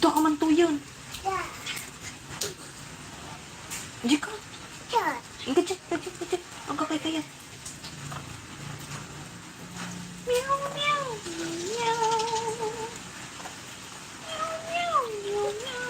Ito ka man to yun. Hindi ka. Enggak, cek. Ang kakay kaya. Meow, meow. Meow. Meow, meow, meow.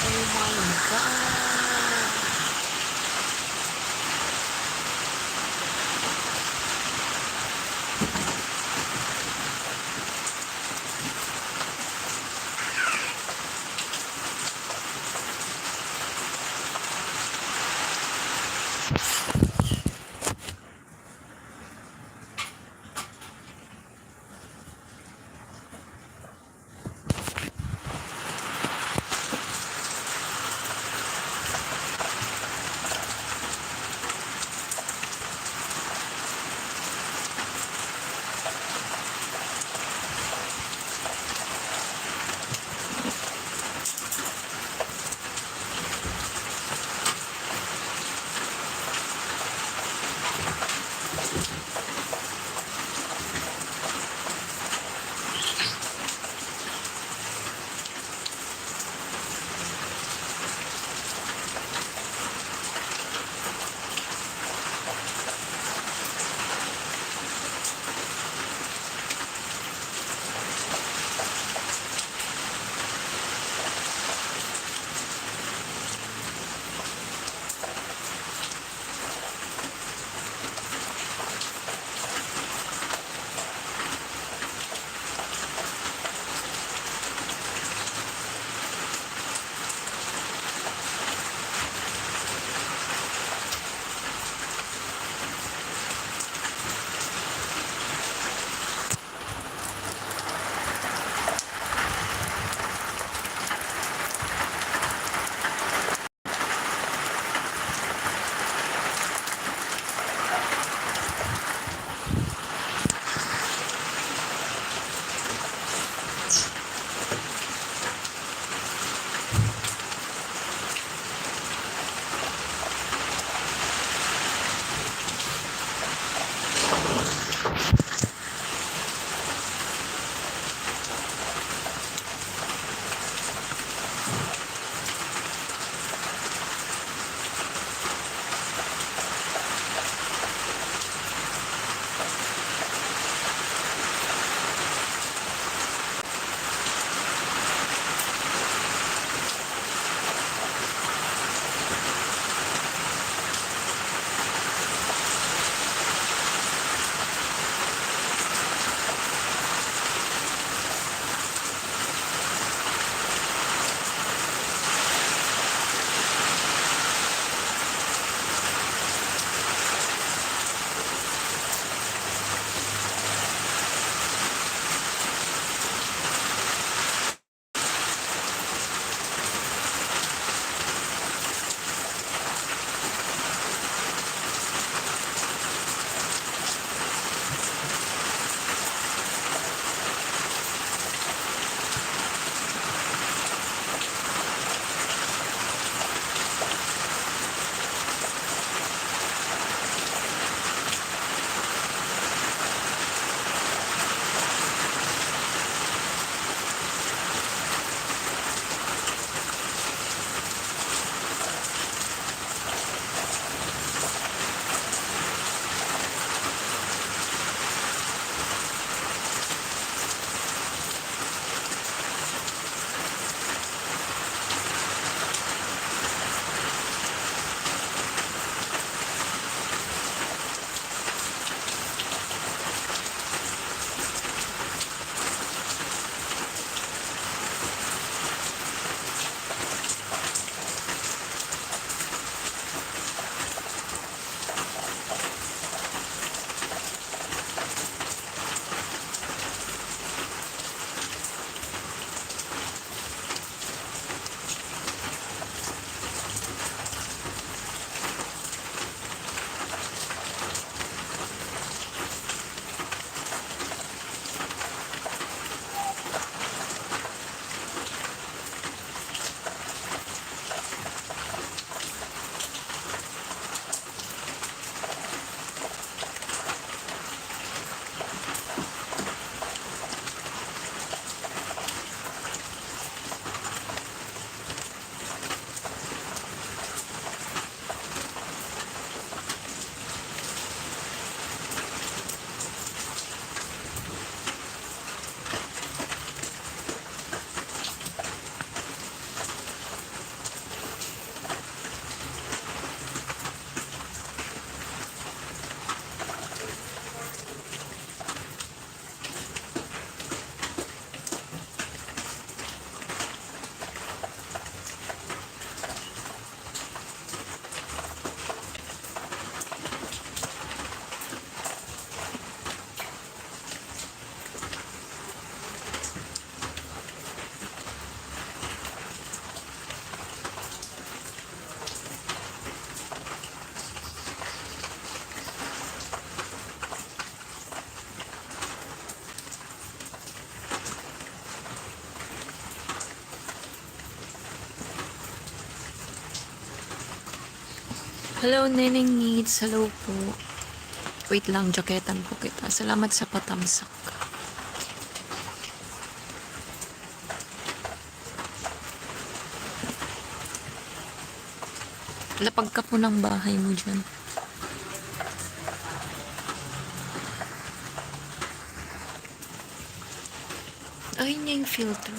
Oh my God. Hello, Neneng Needs. Hello po. Wait lang, jaketan po kita. Salamat sa patamsak. Lapag ka po ng bahay mo dyan. Ayun niya yung filter.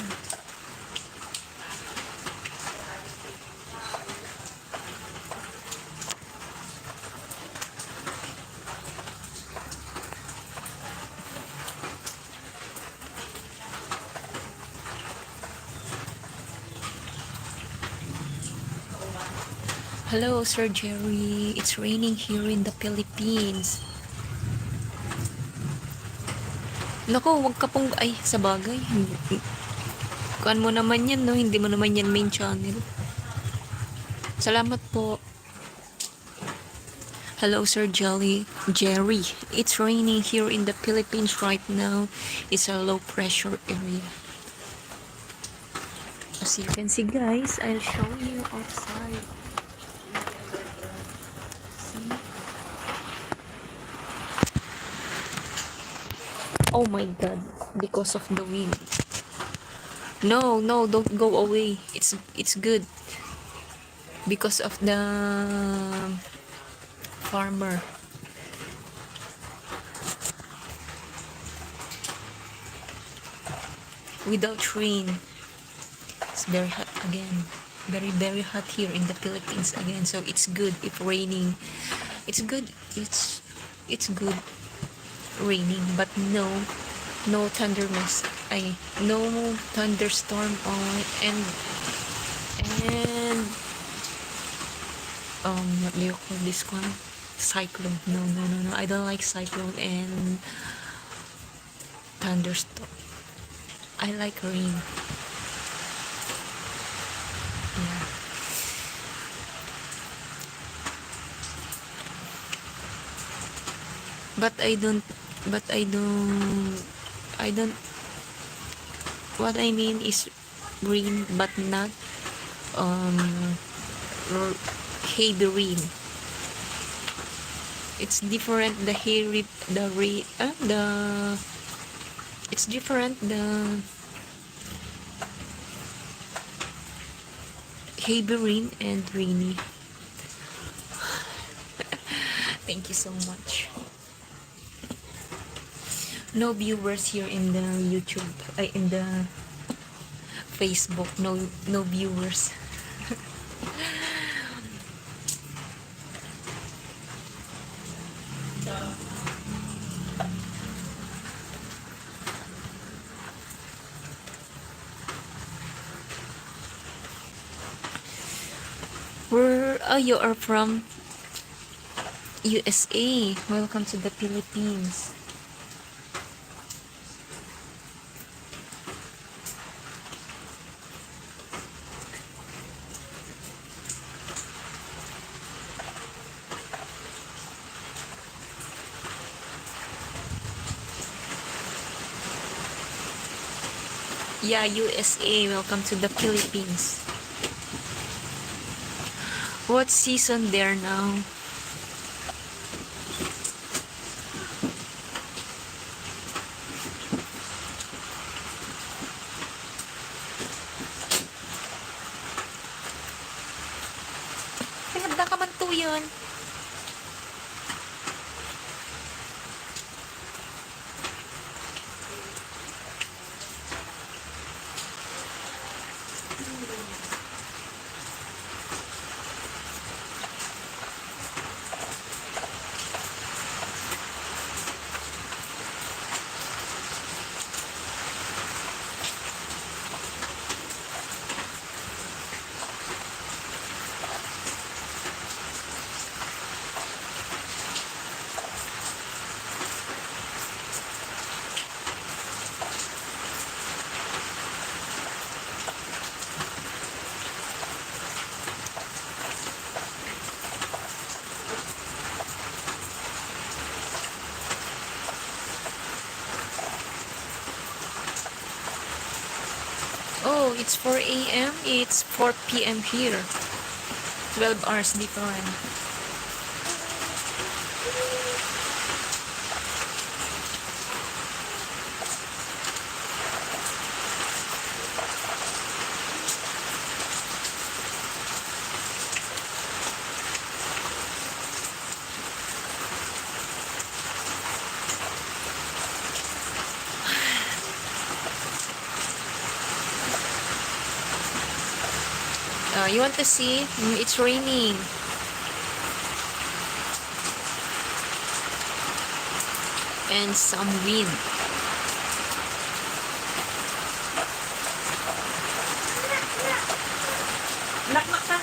Hello, Sir Jerry. It's raining here in the Philippines. Nako, wag ka pong... Ay, sa bagay. Kuan mo naman yan, no? Hindi mo naman yan main channel. Salamat po. Hello, Sir Jerry. It's raining here in the Philippines right now. It's a low pressure area. As you can see, guys, I'll show you outside. See? Oh my God! Because of the wind. No, don't go away. It's good. Because of the farmer. Without rain, it's very hot again. Very hot here in the Philippines again. So it's good if raining. It's good. It's good raining, but no thunderstorms. No thunderstorm on and what do you call this one? Cyclone. No. I don't like cyclone and thunderstorm. I like rain. Yeah. But I don't what I mean is rain but not heavy rain. It's different the it's different the heavy rain and rainy. Thank you so much. No viewers here in the YouTube, in the Facebook. No viewers. Where you are from? USA. Welcome to the Philippines. Yeah, USA. Welcome to the Philippines. What season there now? Pinagda ka man to yun. Oh, it's 4 a.m. It's 4 p.m. here. 12 hours different. You want to see? It's raining. And some wind. Nakmak ka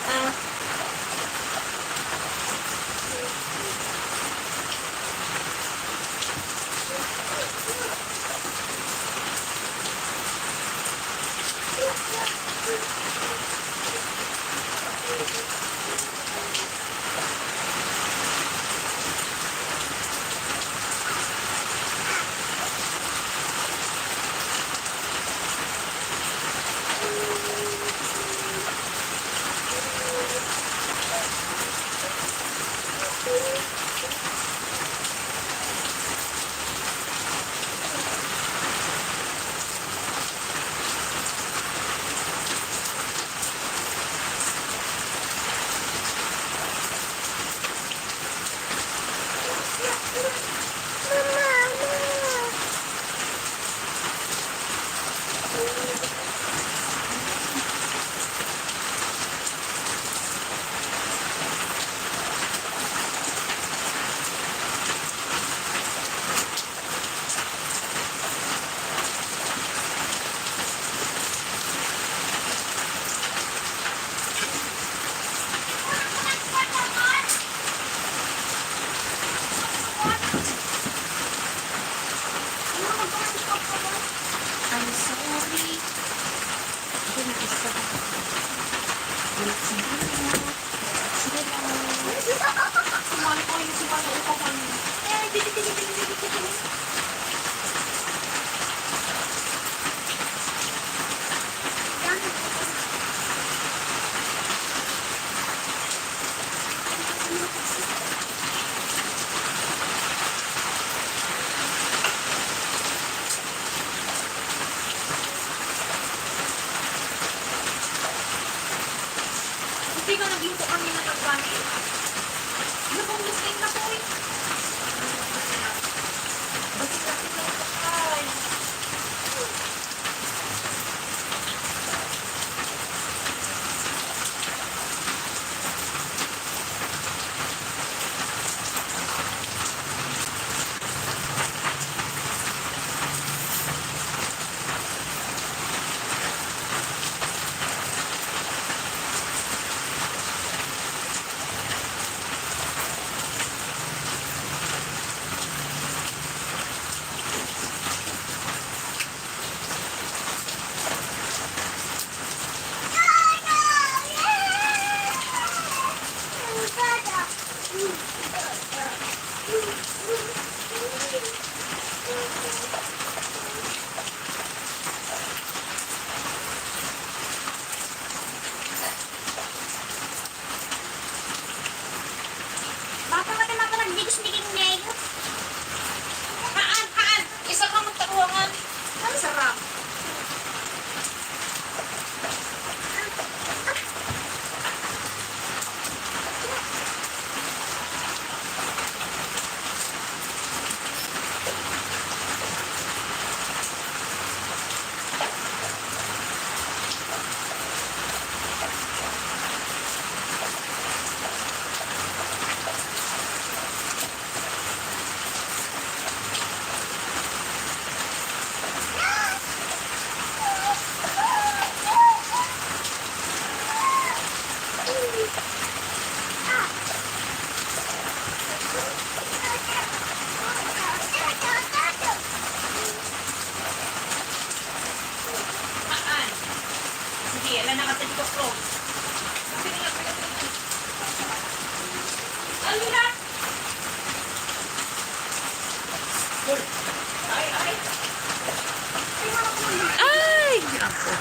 I'm sorry. Yun ang isa. Wait, sige lang. Sige lang. Sumali ko yung sumali ko pa niya. Hindi ka nagluto kami na nagpani. Ano bang muslim na po eh? Bakit natin lang kapay? Isa ka magtaruangan. Ang sarap. Sige, alam na kasi dito close. Ano na? Ay, ay. Ay! Ako.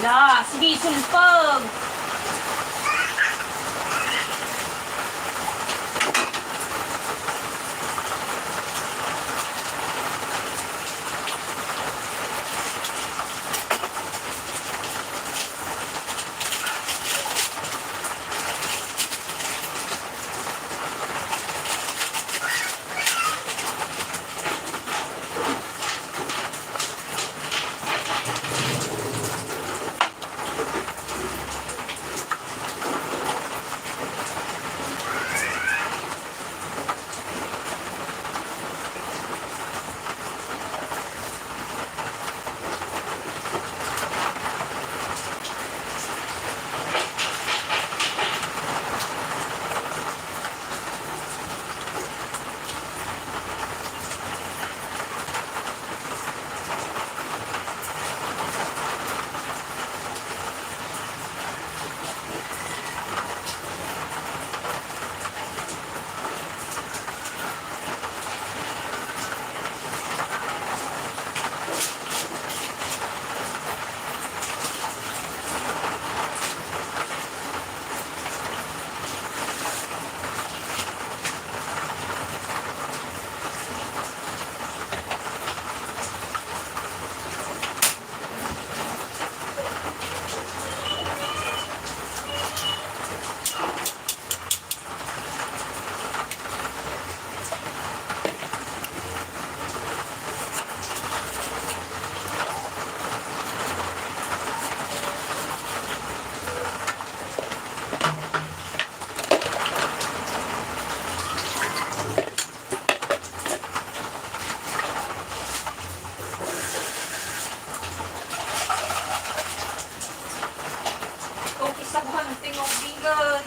La, sige, sulpag. Kung isang hunting of vegan.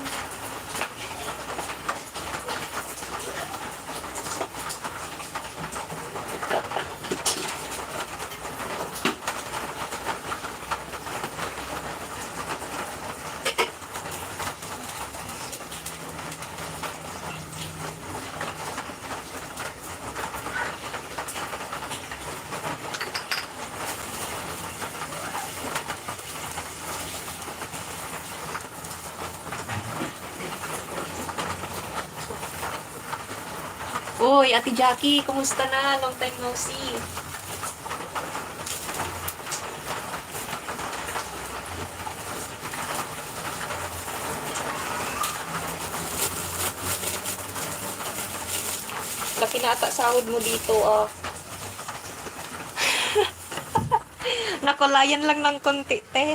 Uy, Ate Jackie, kumusta na? Long time no see. Laki na ata sahod mo dito, ah. Nakulayan lang ng konti, te.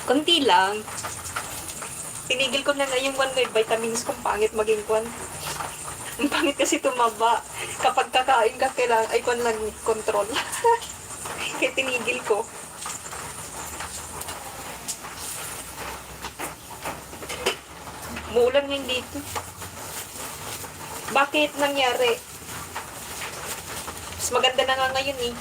Konti lang. Tinigil ko na nga yung one with vitamins kung pangit maging kwan. Ang pangit kasi tumaba. Kapag kakain ka, kailangan, ay kwan lang control. Kaya tinigil ko. Muulan ngayon dito. Bakit nangyari? Mas maganda na nga ngayon eh.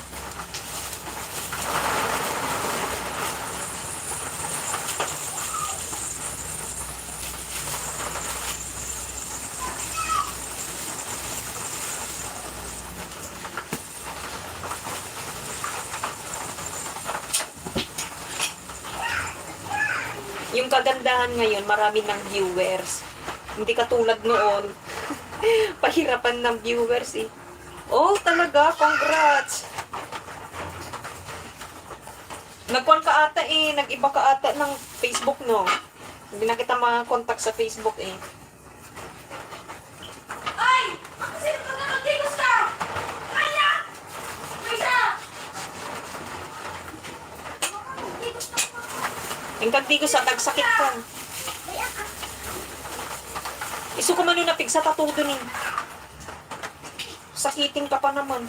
Yung kagandahan ngayon, marami ng viewers. Hindi katulad noon. Pahirapan ng viewers eh. Oh, talaga? Congrats! Nagkuhan ka ata eh. Nag-iba ka ata ng Facebook, no? Hindi na kita makakontakt sa Facebook eh. Ay! Sino ka na magtigos ka? Kaya! Kaya! Yung kagtigos sa nagsakit ka. Isu ko man yung napig sa tattoo dun eh. Sakitin ka pa naman.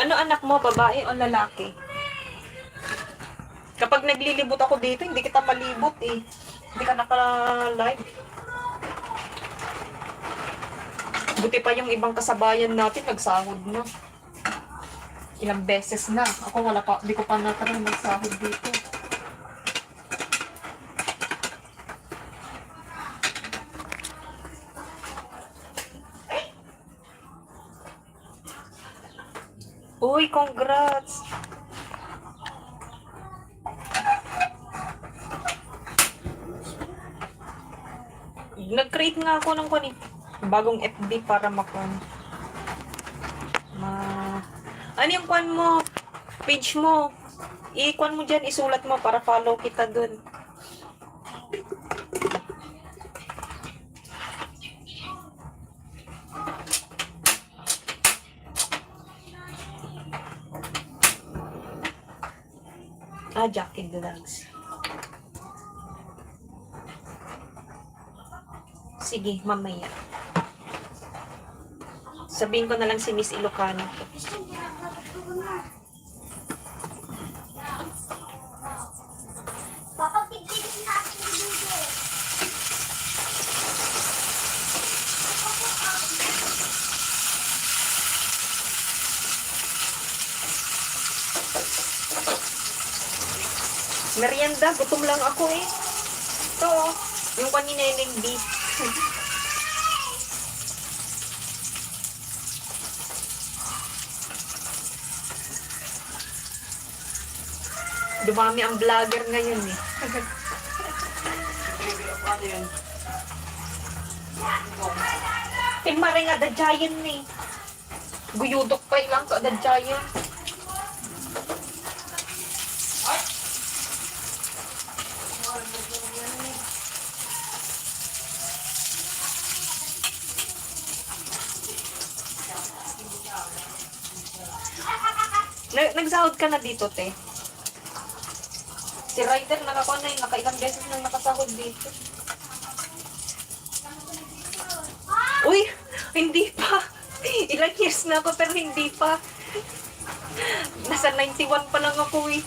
Ano anak mo, babae o lalaki? Kapag naglilibot ako dito, hindi kita malibot eh. Hindi ka naka-live. Buti pa yung ibang kasabayan natin, nagsahod na. Ilang beses na. Ako wala pa, di ko pa natanong magsahod dito. Uy, congrats! Nag-create nga ako ng bagong FB para ano yung mo? Page mo. I-kwan mo dyan, isulat mo para follow kita dun. Jackie Vlogs. Sige, mamaya. Sabihin ko na lang si Miss Ilocano. Merienda, gutom lang ako eh. Ito, yung kanina yung beef. Dumami ang vlogger ngayon eh. Maring ada giant eh. Guyudok pa lang sa ada giant. Nagsahod ka na dito, te? Si Ryder nakakuha na yun. Nakailang beses nang nakasahod dito. Uy! Hindi pa! Ilang years na ako pero hindi pa. Nasa 91 pa lang ako eh.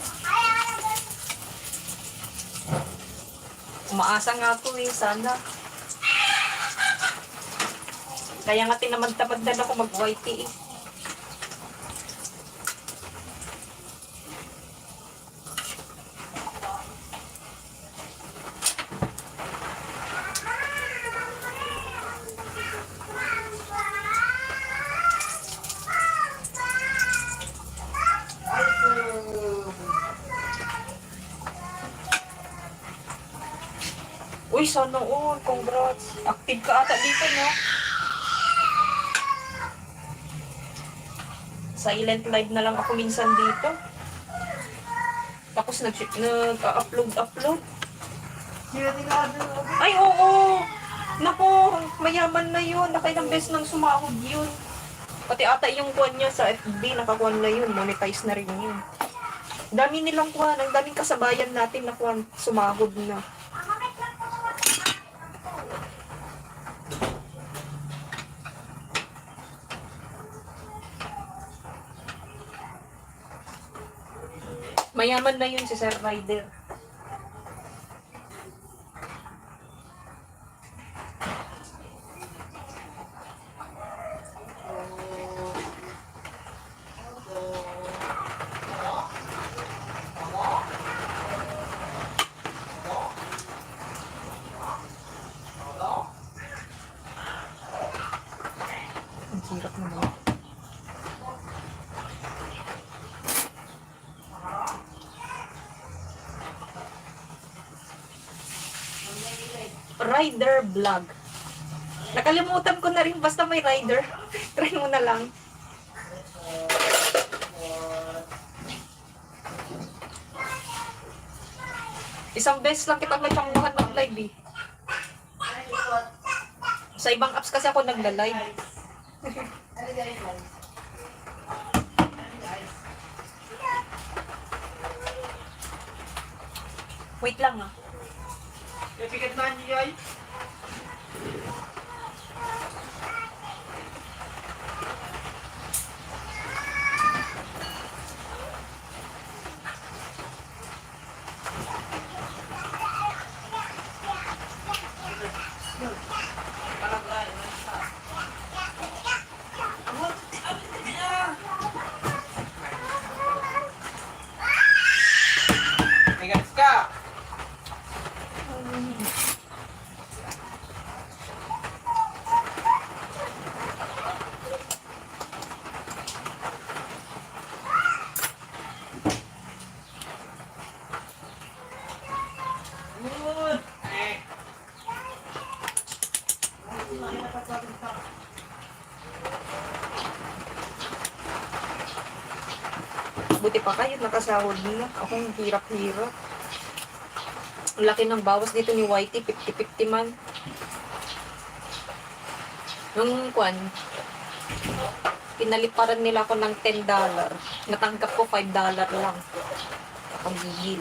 Umaasa nga ako eh. Sana. Kaya nga tinamad-tamad na ako mag-YT eh. Uy, sana all. Congrats. Active ka ata dito, no? Silent live na lang ako minsan dito. Tapos nag-upload. Ay, oo! Naku, mayaman na yun. Nakailang beses nang sumahod yun. Pati ata yung kuwan niya sa FB, nakakuan na yun. Monetize na rin yun. Dami nilang kuwan. Ang daming kasabayan natin na kuwan. Sumahod na. Mayaman na yun si Sir Ryder. Ang hirap naman. Rider vlog. Nakalimutan ko na rin basta may rider. Try mo na lang. Isang beses lang kitang nagpanguhan mag-live eh. Sa ibang apps kasi ako nagla-live. Wait lang ah. Pikat na niyo ay. Buti pa kayo, nakasahod na. Ako ang hirap-hirap. Ang laki ng bawas dito ni Whitey, 50-50 man. Nung kwan, pinaliparan nila ako ng $10. Natanggap ko $5 lang. Ang gigil.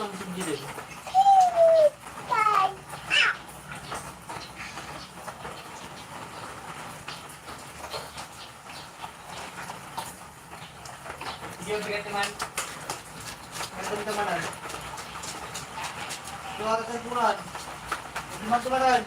Ang sige din. Sige, bigat naman. Magandang tamanan. Tuwakas ang punan. Hindi man tumanan.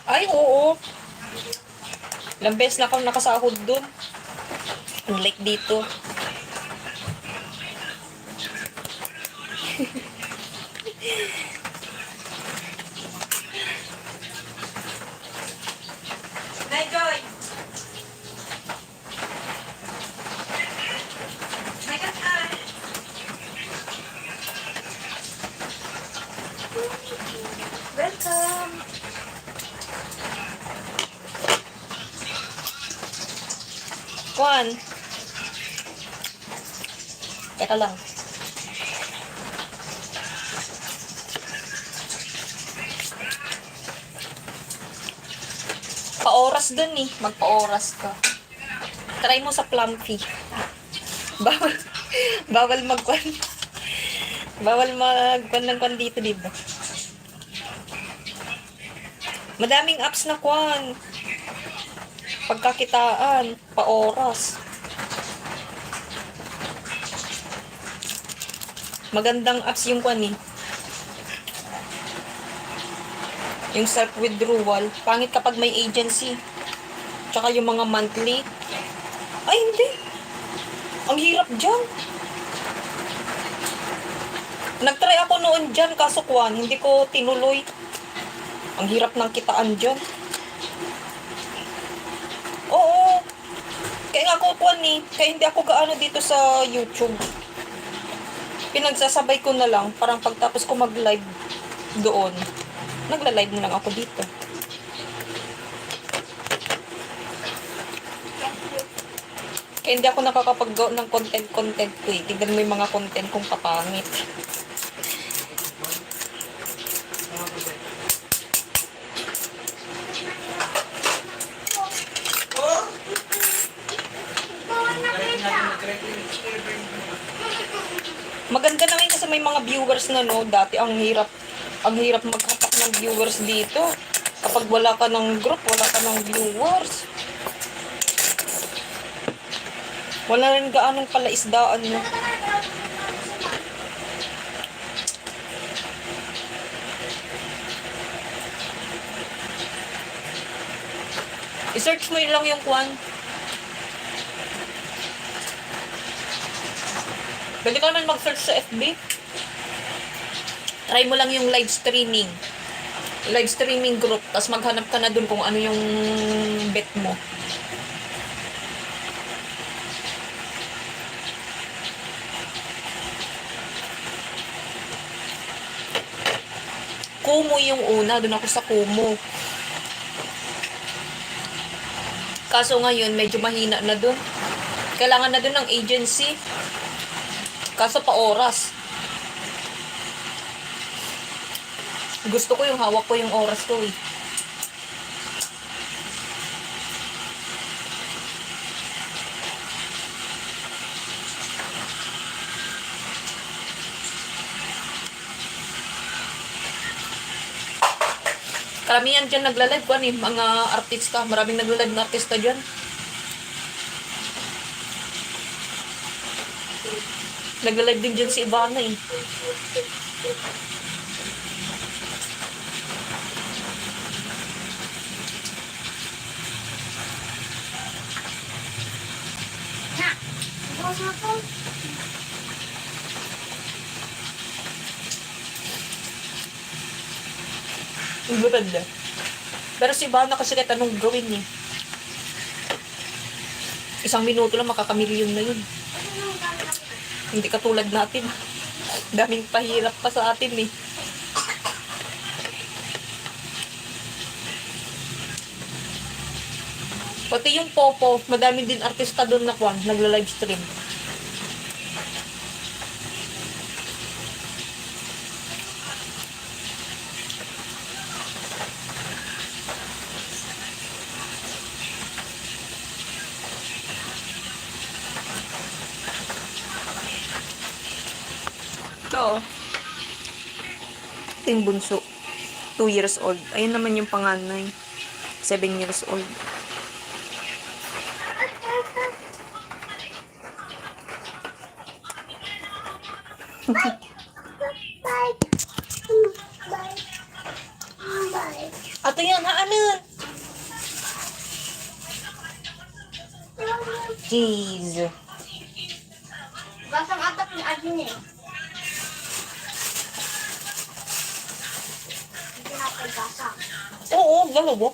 Ay, oo. Ilang beses na akong nakasahod dun. Unlike dito. Nay, Joy! Nay, Katan! Welcome! Juan. Teka lang. Pa-oras dun eh. Magpa-oras ka. Try mo sa Plumpy. Bawal, bawal magkwan. Bawal magkwan ng kwan dito, diba? Madaming apps na kwan. Pagkakitaan, pa-oras. Magandang apps yung kwan eh. Yung self-withdrawal. Pangit kapag may agency. Tsaka yung mga monthly. Ay, hindi. Ang hirap dyan. Nag-try ako noon dyan, kaso kwan, hindi ko tinuloy. Ang hirap ng kitaan dyan. Oo. Kaya nga ako kwan eh. Kaya hindi ako gaano dito sa YouTube. Pinagsasabay ko na lang. Parang pagtapos ko mag-live doon, nagla-live na lang ako dito. Kaya hindi ako nakakapag-go ng content ko eh. Tignan mo yung mga content kong papangit. Maganda na ngayon kasi may mga viewers na no. Dati ang hirap maghatak ng viewers dito. Kapag wala ka ng group, wala ka ng viewers. Wala rin gaanong palaisdaan mo. I-search mo yun lang yung kwan. Pwede ka naman mag-search sa FB. Try mo lang yung live streaming. Live streaming group. Tapos maghanap ka na dun kung ano yung bet mo. Kumu yung una. Dun ako sa Kumu. Kaso ngayon, medyo mahina na dun. Kailangan na dun ng agency. Kaso pa oras. Gusto ko yung hawak ko yung oras ko eh. Karamihan dyan nagla-live ko mga artista. Maraming nagla-live na artista dyan. Nag-live din dyan si Ivana eh. Na, bukas na po. Ang ganda. Pero si Ivana kasi kahit anong gawin eh. 1 minuto lang makakamilyon na yun. Hindi katulad natin. Daming pahirap pa sa atin eh. Pati yung Popo, madami din artista doon na kwan, nagla-livestream. Ito, ito yung bunso. 2 years old. Ayun naman yung panganay. 7 years old. Bye. Bye. Bye. Ato yan, ha? Ano? Jeez. Basang atap ni Admin eh. Hindi natin basa. Oo, dalawa.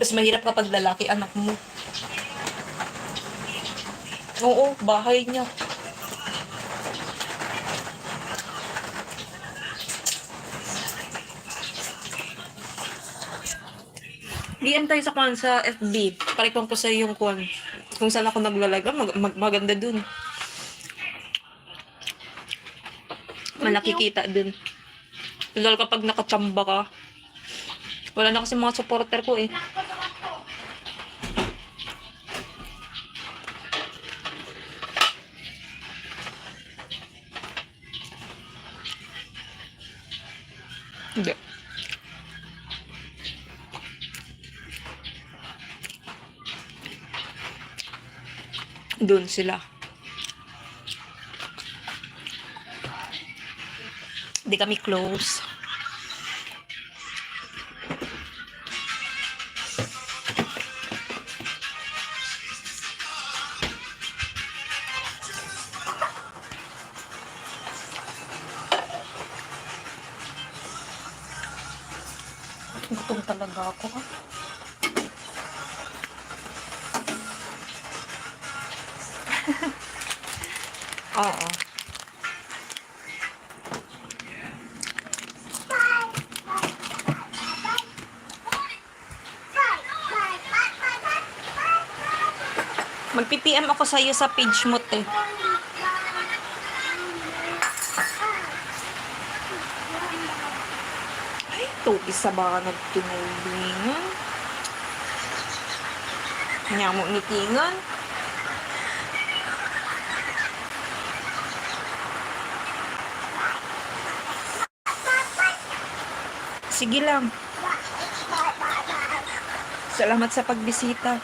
Mas mahirap kapag lalaki anak mo. Oo, bahay niya. DM tayo sa kwan sa FB. Parikong ko sa yung kwan. Kung saan ako naglalag, maganda dun. Malaki kita dun. Lalo kapag nakachamba ka. Wala na kasi mga supporter ko eh. Hindi. Doon sila. Hindi kami close. Gutom talaga ako. Oo. Mag-PPM ako sa iyo sa page mo, te. Ay, to isa ba nagtinubingan? Nyamo ni Tingan. Sige lang. Salamat sa pagbisita.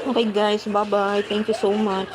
Okay guys, bye-bye. Thank you so much.